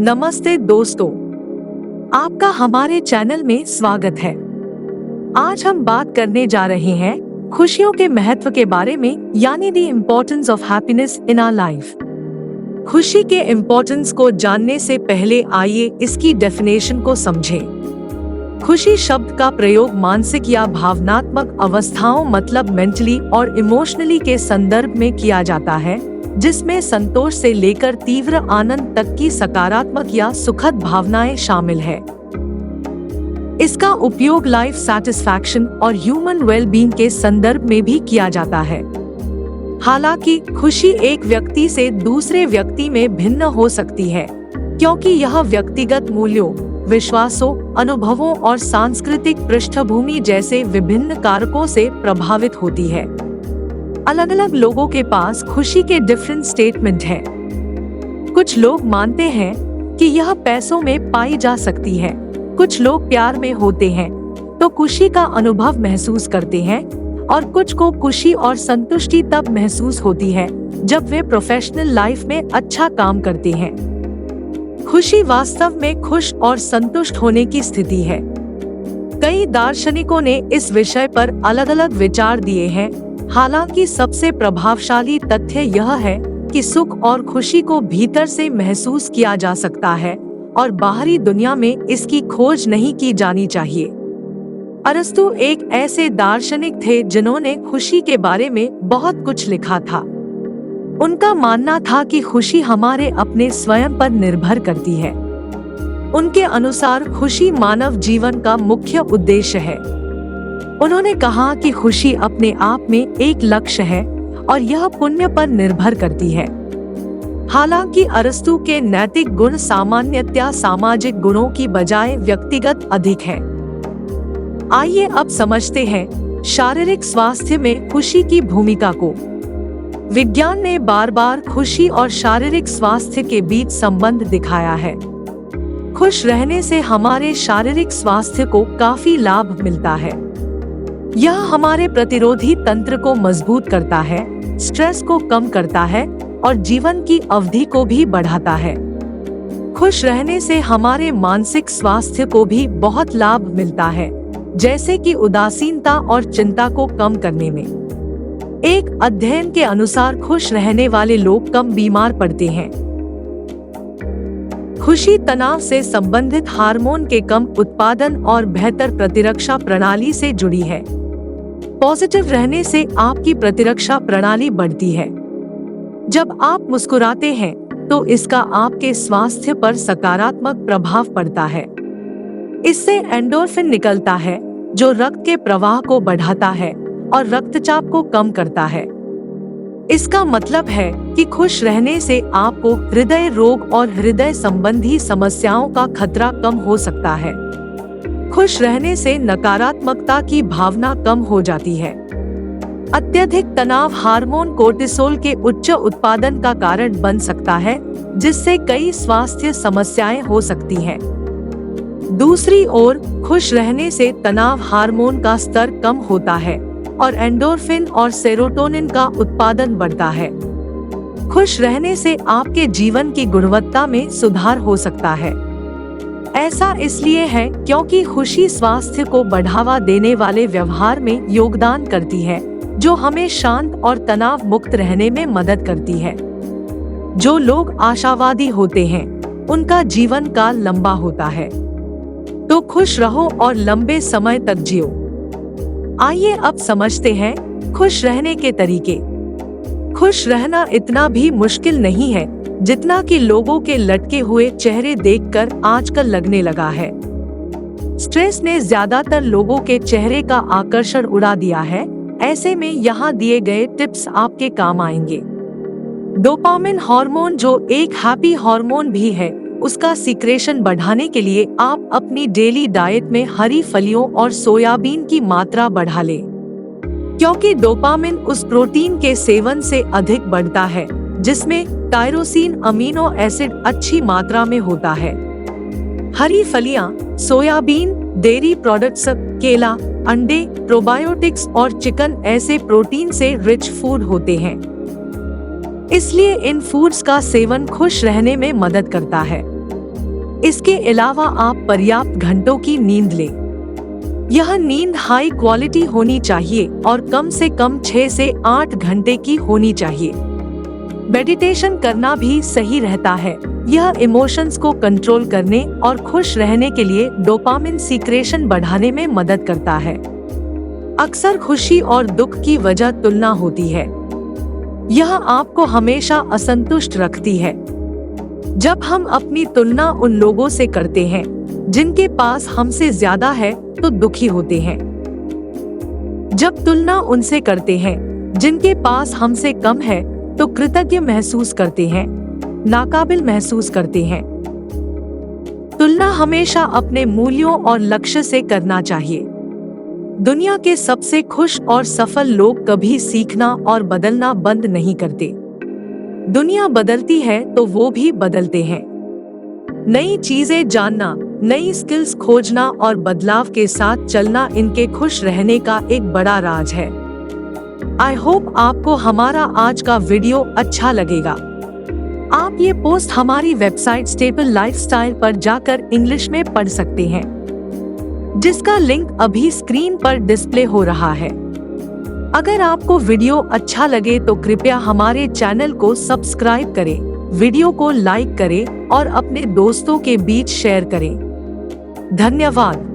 नमस्ते दोस्तों, आपका हमारे चैनल में स्वागत है। आज हम बात करने जा रहे हैं खुशियों के महत्व के बारे में, यानी the importance of happiness in our life. खुशी के इम्पोर्टेंस को जानने से पहले आइए इसकी डेफिनेशन को समझें। खुशी शब्द का प्रयोग मानसिक या भावनात्मक अवस्थाओं मतलब मेंटली और इमोशनली के संदर्भ में किया जाता है, जिसमें संतोष से लेकर तीव्र आनंद तक की सकारात्मक या सुखद भावनाएं शामिल है। इसका उपयोग लाइफ सैटिस्फैक्शन और ह्यूमन वेलबींग के संदर्भ में भी किया जाता है। हालांकि खुशी एक व्यक्ति से दूसरे व्यक्ति में भिन्न हो सकती है, क्योंकि यह व्यक्तिगत मूल्यों, विश्वासों, अनुभवों और सांस्कृतिक पृष्ठभूमि जैसे विभिन्न कारकों से प्रभावित होती है। अलग अलग लोगों के पास खुशी के डिफरेंट स्टेटमेंट हैं। कुछ लोग मानते हैं कि यह पैसों में पाई जा सकती है, कुछ लोग प्यार में होते हैं तो खुशी का अनुभव महसूस करते हैं, और कुछ को खुशी और संतुष्टि तब महसूस होती है जब वे प्रोफेशनल लाइफ में अच्छा काम करते हैं। खुशी वास्तव में खुश और संतुष्ट होने की स्थिति है। कई दार्शनिकों ने इस विषय पर अलग अलग विचार दिए हैं। हालांकि सबसे प्रभावशाली तथ्य यह है कि सुख और खुशी को भीतर से महसूस किया जा सकता है और बाहरी दुनिया में इसकी खोज नहीं की जानी चाहिए। अरस्तु एक ऐसे दार्शनिक थे जिन्होंने खुशी के बारे में बहुत कुछ लिखा था। उनका मानना था कि खुशी हमारे अपने स्वयं पर निर्भर करती है। उनके अनुसार खुशी मानव जीवन का मुख्य उद्देश्य है। उन्होंने कहा कि खुशी अपने आप में एक लक्ष्य है और यह पुण्य पर निर्भर करती है। हालांकि अरस्तु के नैतिक गुण सामान्यतया सामाजिक गुणों की बजाय व्यक्तिगत अधिक है। आइए अब समझते हैं शारीरिक स्वास्थ्य में खुशी की भूमिका को। विज्ञान ने बार बार खुशी और शारीरिक स्वास्थ्य के बीच संबंध दिखाया है। खुश रहने से हमारे शारीरिक स्वास्थ्य को काफी लाभ मिलता है। यह हमारे प्रतिरोधी तंत्र को मजबूत करता है, स्ट्रेस को कम करता है और जीवन की अवधि को भी बढ़ाता है। खुश रहने से हमारे मानसिक स्वास्थ्य को भी बहुत लाभ मिलता है, जैसे कि उदासीनता और चिंता को कम करने में। एक अध्ययन के अनुसार खुश रहने वाले लोग कम बीमार पड़ते हैं। खुशी तनाव से संबंधित हार्मोन के कम उत्पादन और बेहतर प्रतिरक्षा प्रणाली से जुड़ी है। पॉजिटिव रहने से आपकी प्रतिरक्षा प्रणाली बढ़ती है। जब आप मुस्कुराते हैं तो इसका आपके स्वास्थ्य पर सकारात्मक प्रभाव पड़ता है। इससे एंडोर्फिन निकलता है जो रक्त के प्रवाह को बढ़ाता है और रक्तचाप को कम करता है। इसका मतलब है कि खुश रहने से आपको हृदय रोग और हृदय संबंधी समस्याओं का खतरा कम हो सकता है। खुश रहने से नकारात्मकता की भावना कम हो जाती है। अत्यधिक तनाव हार्मोन कोर्टिसोल के उच्च उत्पादन का कारण बन सकता है, जिससे कई स्वास्थ्य समस्याएं हो सकती हैं। दूसरी ओर खुश रहने से तनाव हार्मोन का स्तर कम होता है और एंडोर्फिन और सेरोटोनिन का उत्पादन बढ़ता है। खुश रहने से आपके जीवन की गुणवत्ता में सुधार हो सकता है। ऐसा इसलिए है क्योंकि खुशी स्वास्थ्य को बढ़ावा देने वाले व्यवहार में योगदान करती है, जो हमें शांत और तनाव मुक्त रहने में मदद करती है। जो लोग आशावादी होते हैं, उनका जीवन काल लंबा होता है। तो खुश रहो और लंबे समय तक जियो। आइए अब समझते हैं खुश रहने के तरीके। खुश रहना इतना भी मुश्किल नहीं है जितना कि लोगों के लटके हुए चेहरे देखकर आजकल लगने लगा है। स्ट्रेस ने ज्यादातर लोगों के चेहरे का आकर्षण उड़ा दिया है। ऐसे में यहाँ दिए गए टिप्स आपके काम आएंगे। डोपामिन हार्मोन, जो एक हैप्पी हार्मोन भी है, उसका सीक्रेशन बढ़ाने के लिए आप अपनी डेली डाइट में हरी फलियों और सोयाबीन की मात्रा बढ़ा लें, क्योंकि डोपामिन उस प्रोटीन के सेवन से अधिक बढ़ता है जिसमें टायरोसिन अमीनो एसिड अच्छी मात्रा में होता है। हरी फलियां, सोयाबीन, डेयरी प्रोडक्ट्स, केला, अंडे, प्रोबायोटिक्स और चिकन ऐसे प्रोटीन से रिच फूड होते हैं। इसलिए इन फूड्स का सेवन खुश रहने में मदद करता है। इसके अलावा आप पर्याप्त घंटों की नींद लें। यह नींद हाई क्वालिटी होनी चाहिए और कम से कम 6 से 8 घंटे की होनी चाहिए। मेडिटेशन करना भी सही रहता है। यह इमोशंस को कंट्रोल करने और खुश रहने के लिए डोपामिन सीक्रेशन बढ़ाने में मदद करता है। अक्सर खुशी और दुख की वजह तुलना होती है। यह आपको हमेशा असंतुष्ट रखती है। जब हम अपनी तुलना उन लोगों से करते हैं जिनके पास हमसे ज्यादा है तो दुखी होते हैं। जब तुलना उनसे करते हैं जिनके पास हमसे कम है तो कृतज्ञ महसूस करते हैं, नाकाबिल महसूस करते हैं। तुलना हमेशा अपने मूल्यों और लक्ष्य से करना चाहिए। दुनिया के सबसे खुश और सफल लोग कभी सीखना और बदलना बंद नहीं करते। दुनिया बदलती है तो वो भी बदलते हैं। नई चीजें जानना, नई स्किल्स खोजना और बदलाव के साथ चलना इनके खुश रहने का एक बड़ा राज है। आई होप आपको हमारा आज का वीडियो अच्छा लगेगा। आप ये पोस्ट हमारी वेबसाइट स्टेबल लाइफस्टाइल पर जाकर इंग्लिश में पढ़ सकते हैं, जिसका लिंक अभी स्क्रीन पर डिस्प्ले हो रहा है। अगर आपको वीडियो अच्छा लगे तो कृपया हमारे चैनल को सब्सक्राइब करें, वीडियो को लाइक करें और अपने दोस्तों के बीच शेयर करें। धन्यवाद।